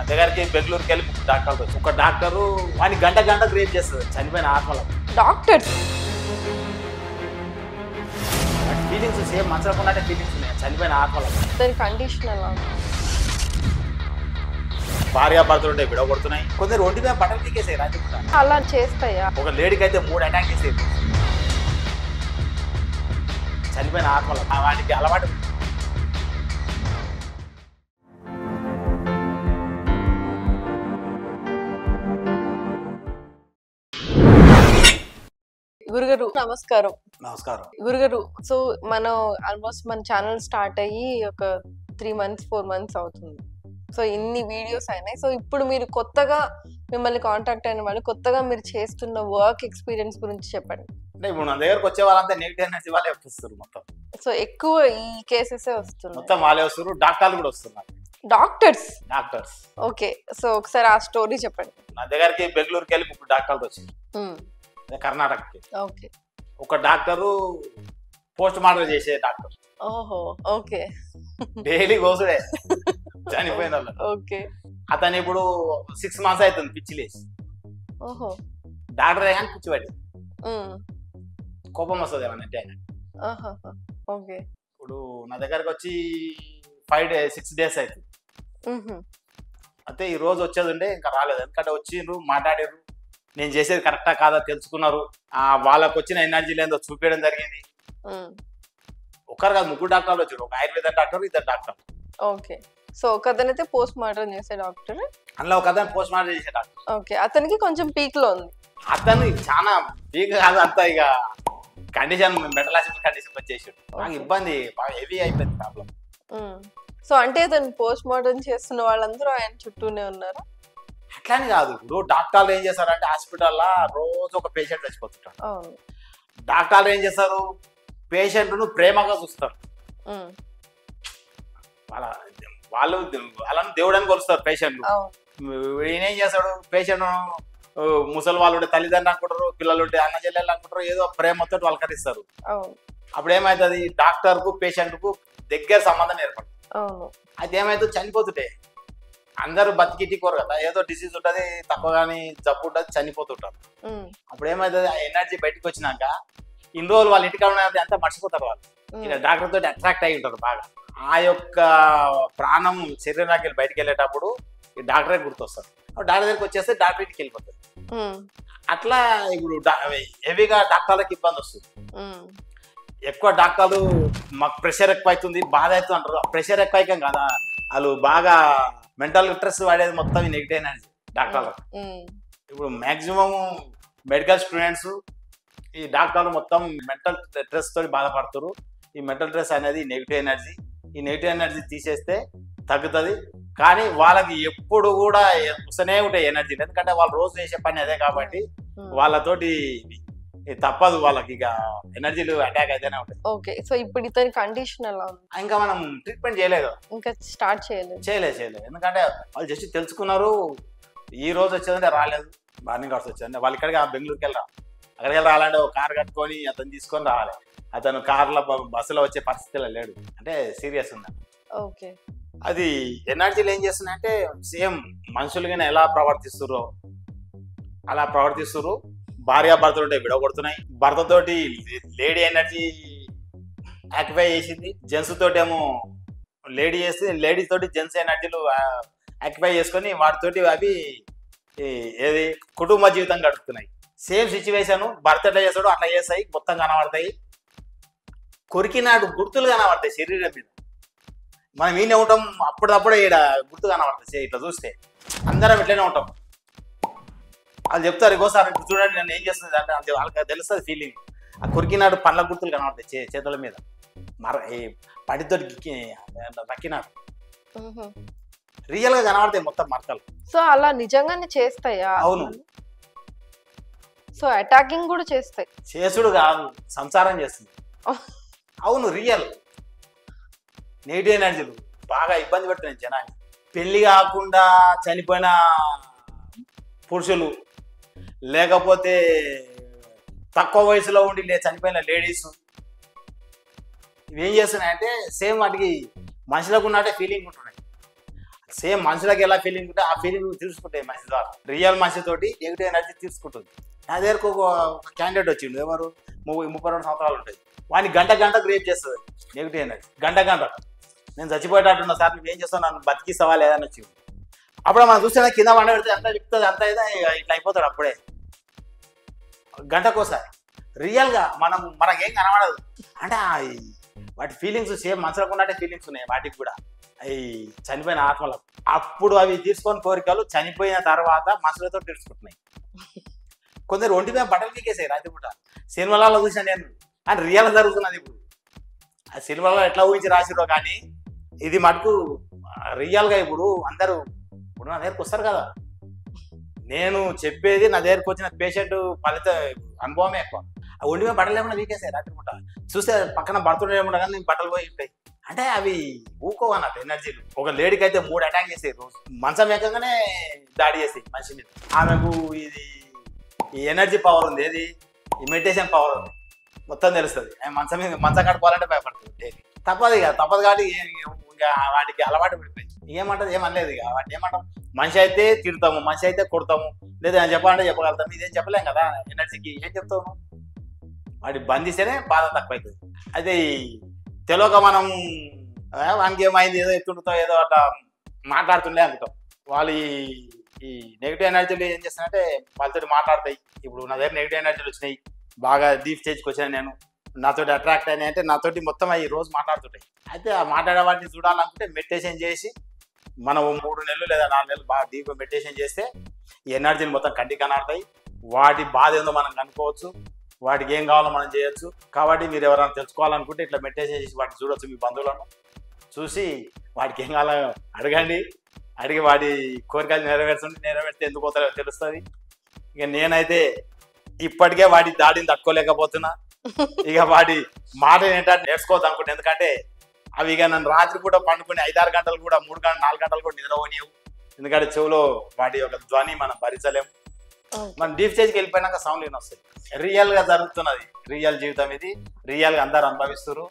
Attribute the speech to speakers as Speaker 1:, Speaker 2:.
Speaker 1: దగ్గరికి బెంగళూరుకి వెళ్ళి ముగ్గురు డాక్టర్లు వచ్చి ఒక డాక్టరు వాడిని గంట రేప్ చేస్తుంది చనిపోయిన ఆత్మలకు.
Speaker 2: డాక్టర్స్
Speaker 1: ఫీలింగ్స్ సేమ్ మంచకున్నట్టే ఫీలింగ్స్ ఉన్నాయి చనిపోయిన ఆత్మలకు.
Speaker 2: దాని కండిషన్ ఎలా
Speaker 1: భార్యాభర్తలు ఉంటే విడగొడుతున్నాయి, కొందరు ఒంటి మీద బట్టలు తీకేసాయి రాజపుట.
Speaker 2: అలా చేస్తాయా?
Speaker 1: ఒక లేడీకి అయితే 3 అటాక్ చేసేది చనిపోయిన ఆత్మలకు. వాటికి అలవాటు.
Speaker 2: గురుగారు నమస్కారం.
Speaker 1: నమస్కారం
Speaker 2: గురుగారు, సో మనం ఆల్మోస్ట్ మన ఛానల్ స్టార్ట్ అయ్యి ఒక 3 months 4 months అవుతుంది. సో ఇన్ని వీడియోస్ అయినాయి. సో ఇప్పుడు మీరు కొత్తగా మిమ్మల్ని కాంటాక్ట్ అయిన వాళ్ళు కొత్తగా మీరు చేస్తున్న వర్క్ ఎక్స్పీరియన్స్ గురించి చెప్పండి.
Speaker 1: అంటే ఇప్పుడు నా దగ్గరకు వచ్చే వాళ్ళంతా నెగిటివ్ ఎనర్జీ వాళ్ళే వస్తారు మొత్తం.
Speaker 2: సో ఎక్కువ ఈ కేసెస్ వస్తున్నాయి.
Speaker 1: మొత్తం వాళ్ళే వస్తారు, డాక్టర్లు కూడా వస్తున్నారు.
Speaker 2: Doctors okay. సో ఒకసారి ఆ స్టోరీ చెప్పండి.
Speaker 1: నా దగ్గరికి బెంగళూరుకి వెళ్ళి 3 డాక్టర్లు వచ్చింది, కర్ణాటకకి.
Speaker 2: ఓకే.
Speaker 1: ఒక డాక్టరు పోస్ట్ మార్టం చేసే డాక్టర్.
Speaker 2: ఓహో ఓకే.
Speaker 1: డైలీ కోసుడే చనిపోయిన వాళ్ళు.
Speaker 2: ఓకే.
Speaker 1: అతను ఇప్పుడు 6 months అవుతుంది పిచ్చి లేచి.
Speaker 2: ఓహో.
Speaker 1: డాక్టర్ కానీ పిచ్చి పట్టి కోపం వస్తుంది ఏమనంటే ఆయన.
Speaker 2: ఓకే.
Speaker 1: ఇప్పుడు నా దగ్గరకు వచ్చి 6 days అవుతుంది. అయితే ఈ రోజు వచ్చేది ఉండే ఇంకా రాలేదు, ఎందుకంటే వచ్చిండ్రు మాట్లాడారు, నేను చేసేది కరెక్టా కాదా తెలుసుకున్నారు, వాళ్ళకు వచ్చిన ఎనర్జీ లేదో చూపించడం జరిగింది. ఒకరు కాదు 3 డాక్టర్లు వచ్చారు, ఒక Ayurveda doctor, 2 doctor.
Speaker 2: Okay. So ఒక అతనైతే పోస్ట్ మార్టం చేసే డాక్టర్,
Speaker 1: అందులో ఒక అతను పోస్ట్ మార్టం చేసే డాక్టర్.
Speaker 2: ఓకే. అతనికి కొంచెం పీక్ లో ఉంది.
Speaker 1: అతను చాలా పీక్ కాదు, అంతా ఇక కండిషన్ మెంటల్ హాస్పిటల్ కండిషన్ వచ్చేసాడు. బాగా ఇబ్బంది, బాగా హెవీ అయిపోయింది ప్రాబ్లం.
Speaker 2: సో అంటే అతను పోస్ట్ మార్టం చేస్తున్న వాళ్ళందరూ ఆయన చుట్టూనే ఉన్నారు.
Speaker 1: అట్లానే కాదు, ఇప్పుడు డాక్టర్లు ఏం చేస్తారంటే హాస్పిటల్లో రోజు ఒక పేషెంట్ చచ్చిపోతుంటాడు. డాక్టర్లు ఏం చేస్తారు, పేషెంట్ను ప్రేమగా చూస్తారు. వాళ్ళు వాళ్ళని దేవుడని కొలుస్తారు పేషెంట్లు. ఈయన ఏం చేస్తాడు, పేషెంట్ ముసలి వాళ్ళు ఉంటే తల్లిదండ్రులు అనుకుంటారు, పిల్లలు ఉంటే అన్న చెల్లెళ్ళు అనుకుంటారు, ఏదో ప్రేమతో వాళ్ళకరిస్తారు. అప్పుడు ఏమవుతుంది, డాక్టర్ కు పేషెంట్ కు దగ్గర సంబంధం ఏర్పడుతుంది. అయితే ఏమైతే చనిపోతుంటే అందరూ బతికిటి కోరు కదా, ఏదో డిసీజ్ ఉంటుంది తక్కువ కానీ జబ్బు ఉంటుంది చనిపోతుంటారు. అప్పుడు ఏమవుతుంది, ఆ ఎనర్జీ బయటకు వచ్చినాక ఇన్ని రోజులు వాళ్ళ ఇంటికి ఉన్నది అంతా మర్చిపోతారు. వాళ్ళు ఇలా డాక్టర్ తోటి అట్రాక్ట్ అయి ఉంటారు బాగా. ఆ యొక్క ప్రాణం శరీరానికి వెళ్ళి బయటకు వెళ్ళేటప్పుడు ఈ డాక్టరే గుర్తొస్తారు. డాక్టర్ దగ్గరికి వచ్చేస్తే డాక్టర్ ఇంటికి వెళ్ళిపోతుంది. అట్లా ఇప్పుడు హెవీగా డాక్టర్లకు ఇబ్బంది వస్తుంది. ఎక్కువ డాక్టర్లు మాకు ప్రెషర్ ఎక్కువ అవుతుంది, బాధ అవుతుంది అంటారు. ప్రెషర్ ఎక్కువ అయ్యాం కదా, వాళ్ళు బాగా మెంటల్ స్ట్రెస్ వాడేది మొత్తం ఈ నెగిటివ్ ఎనర్జీ డాక్టర్లకు. ఇప్పుడు మ్యాక్సిమం మెడికల్ స్టూడెంట్స్ ఈ డాక్టర్లు మొత్తం మెంటల్ స్ట్రెస్ తోటి బాధపడుతారు. ఈ మెంటల్ స్ట్రెస్ అనేది నెగిటివ్ ఎనర్జీ. ఈ నెగిటివ్ ఎనర్జీ తీసేస్తే తగ్గుతుంది. కానీ వాళ్ళకి ఎప్పుడు కూడా వస్తూనే ఉంటాయి ఎనర్జీ, ఎందుకంటే వాళ్ళు రోజు చేసే పని అదే కాబట్టి వాళ్ళతోటి తప్పదు, వాళ్ళకి ఇక ఎనర్జీలు అటాక్ అయితేనే ఉంటాయి.
Speaker 2: ఓకే. సో ఇప్పుడు ఇతని కండిషన్ ఎలా ఉంది?
Speaker 1: ఇంకా మనం ట్రీట్మెంట్ చేయలేదు,
Speaker 2: ఇంకా స్టార్ట్ చేయలేదు.
Speaker 1: ఎందుకంటే వాళ్ళు జస్ట్ తెలుసుకున్నారు, ఈ రోజు వచ్చేదంటే రాలేదు, మార్నింగ్ అవర్స్ వచ్చేదంటే వాళ్ళు ఇక్కడికి బెంగళూరుకి వెళ్ళరా, అక్కడికి వెళ్ళి రావాలంటే ఒక కార్ కట్టుకొని అతను తీసుకొని రావాలి. అతను కార్లో బస్సులో వచ్చే పరిస్థితిలో లేడు, అంటే సీరియస్ ఉందని.
Speaker 2: ఓకే.
Speaker 1: అది ఎనర్జీలు ఏం చేస్తున్నాయంటే సేమ్ మనుషులుగానే ఎలా ప్రవర్తిస్తుర్రో అలా ప్రవర్తిస్తుర్రు. భార్యాభర్తలు ఉంటే విడగొడుతున్నాయి, భర్తతోటి లేడీ ఎనర్జీ యాక్టిఫై చేసింది, జెంట్స్ తోటి ఏమో లేడీ చేసి లేడీస్ తోటి జెంట్స్ ఎనర్జీలు యాక్టిఫై చేసుకొని వాటితోటి అవి ఏది కుటుంబ జీవితం గడుపుతున్నాయి. సేమ్ సిచ్యువేషన్ భర్త ఎట్లా చేస్తాడో అట్లా చేస్తాయి, మొత్తం కనబడతాయి. కొరికినాడు గుర్తులు కనబడతాయి శరీరం మీద. మనం ఈయన ఉంటాం, అప్పుడప్పుడు ఇక్కడ గుర్తు కనబడతాయి. ఇట్లా చూస్తే అందరం ఇట్లనే ఉంటాం. వాళ్ళు చెప్తారు, ఇంకోసారి చూడండి నన్ను ఏం చేస్తుంది అంటే వాళ్ళకి తెలుస్తుంది ఫీలింగ్. ఆ కొరికినాడు పండ్ల గుర్తులు కనబడతాయి చేతుల మీద, పడితో రక్కినాడు రియల్ గా కనబడతాయి మొత్తం మరకలు.
Speaker 2: సో అలా నిజంగానే చేస్తాయా?
Speaker 1: అవును.
Speaker 2: సో అటాకింగ్ కూడా చేస్తాయి.
Speaker 1: చేసుడు కాదు, సంసారం చేస్తుంది. అవును, రియల్ నెగిటివ్ ఎనర్జీలు బాగా ఇబ్బంది పెడుతున్నాయి జనాన్ని. పెళ్లి కాకుండా చనిపోయిన పురుషులు, లేకపోతే తక్కువ వయసులో ఉండి చనిపోయిన లేడీస్, ఇవి ఏం చేస్తున్నాయంటే సేమ్ వాటికి మనుషులకు ఉన్నట్టే ఫీలింగ్ ఉంటున్నాయి. సేమ్ మనుషులకి ఎలా ఫీలింగ్ ఉంటే ఆ ఫీలింగ్ తీసుకుంటాయి మనిషి ద్వారా. రియల్ మనిషితోటి నెగిటివ్ ఎనర్జీ తీసుకుంటుంది. నా దగ్గరకు ఒక క్యాండిడేట్ వచ్చిండు, ఎవరు 32 సంవత్సరాలు ఉంటాయి. వాడిని గంటకు రేప్ చేస్తుంది నెగిటివ్ ఎనర్జీ. గంట నేను చచ్చిపోయేటట్టున్నా సార్, నువ్వు ఏం చేస్తావు, నన్ను బతికిస్తావా లేదని వచ్చింది. అప్పుడు మనం చూస్తే కింద వండ పెడితే అంతా చెప్తుంది, అంతా ఇట్లా అయిపోతాడు అప్పుడే. గంటకోసారి రియల్గా మనకేం కనబడదు అంటే వాటి ఫీలింగ్స్ సేమ్ మనసులకు ఉన్నట్టే ఫీలింగ్స్ ఉన్నాయి వాటికి కూడా, అవి చనిపోయిన ఆత్మలకు. అప్పుడు అవి తీర్చుకొని కోరికలు చనిపోయిన తర్వాత మనసులతో తీర్చుకుంటున్నాయి. కొందరు ఒంటి మీద బట్టలు పీకేసాయి రాత్రి పూట. సినిమాలలో చూసిన నేను, అని రియల్ జరుగుతున్నది ఇప్పుడు. ఆ సినిమాలో ఎట్లా ఊహించి రాసిరో కానీ ఇది మటుకు రియల్గా ఇప్పుడు అందరూ ఇప్పుడు నా దగ్గరకు వస్తారు కదా, నేను చెప్పేది నా దగ్గరకు వచ్చిన పేషెంట్ ఫలిత అనుభవమే ఎక్కువ. ఆ ఒంటి మీద బట్టలు ఏమన్నా వీకేసాయి రాత్రి పూట. చూస్తే పక్కన భర్తలు ఏమన్నా కానీ బట్టలు పోయి ఉంటాయి. అంటే అవి ఊకో అన్నట్టు ఎనర్జీలు. ఒక లేడీకి అయితే 3 అటాక్ చేసాయి రోజు, మంచం ఏకంగానే దాడి చేసాయి మనిషి మీద. ఆమెకు ఇది ఈ ఎనర్జీ పవర్ ఉంది, ఏది ఈ మెడిటేషన్ పవర్ ఉంది, మొత్తం తెలుస్తుంది. మంచం కట్టుకోవాలంటే భయపడుతుంది డైలీ. తప్పదు కాబట్టి ఇంకా వాటికి అలవాటు పడిపోయింది. ఏమంటది ఏమనలేదు ఇక వాటి ఏమంటాం. మనిషి అయితే తిడతాము, మనిషి అయితే కొడతాము, లేదా నేను చెప్పాలంటే చెప్పగలుగుతాము. ఇదేం చెప్పలేం కదా ఎనర్జీకి, ఏం చెప్తాము. వాటి బంధిస్తేనే బాధ తక్కువ అవుతుంది. అయితే తెలియక మనం వానికి ఏమైంది, ఏదో ఎత్తుంటాం, ఏదో అట్లా మాట్లాడుతుండే అనుకుంటాం. వాళ్ళు ఈ నెగిటివ్ ఎనర్జీలు ఏం చేస్తానంటే వాళ్ళతో మాట్లాడతాయి. ఇప్పుడు నా దగ్గర నెగిటివ్ ఎనర్జీలు వచ్చినాయి, బాగా డీప్ స్టేజ్కి వచ్చాను నేను, నాతోటి అట్రాక్ట్ అయినాయి అంటే నాతోటి మొత్తం అవి రోజు మాట్లాడుతుంటాయి. అయితే ఆ మాట్లాడే వాటిని చూడాలనుకుంటే మెడిటేషన్ చేసి మనం 3 నెలలు లేదా 4 నెలలు బాగా డీప్గా మెడిటేషన్ చేస్తే ఈ ఎనర్జీని మొత్తం కంటికి కనబడతాయి. వాటి బాధ ఏందో మనం కనుక్కోవచ్చు, వాటికి ఏం కావాలో మనం చేయొచ్చు. కాబట్టి మీరు ఎవరైనా తెలుసుకోవాలనుకుంటే ఇట్లా మెడిటేషన్ చేసి వాటిని చూడొచ్చు. మీ బంధువులను చూసి వాటికి ఏం కావాలో అడగండి, అడిగి వాటి కోరికలు నెరవేరితే ఎందుకు పోతారో తెలుస్తుంది. ఇక నేనైతే ఇప్పటికే వాటి దాడిని తట్టుకోలేకపోతున్నా. ఇక వాటి మాట ఏంటంటే నేర్చుకోవద్దు అనుకుంటే, ఎందుకంటే అవి ఇక నన్ను రాత్రి కూడా పండుకుని 5-6 గంటలు కూడా 3 గంటలు 4 గంటలు కూడా నిద్రపోనియవు. ఎందుకంటే చెవులో వాటి యొక్క ధ్వని మనం భరించలేము. మనం డీప్ స్టేజ్కి వెళ్ళిపోయినాక సౌండ్ వస్తాయి. రియల్గా జరుగుతున్నది, రియల్ జీవితం ఇది, రియల్గా అందరు అనుభవిస్తున్నారు.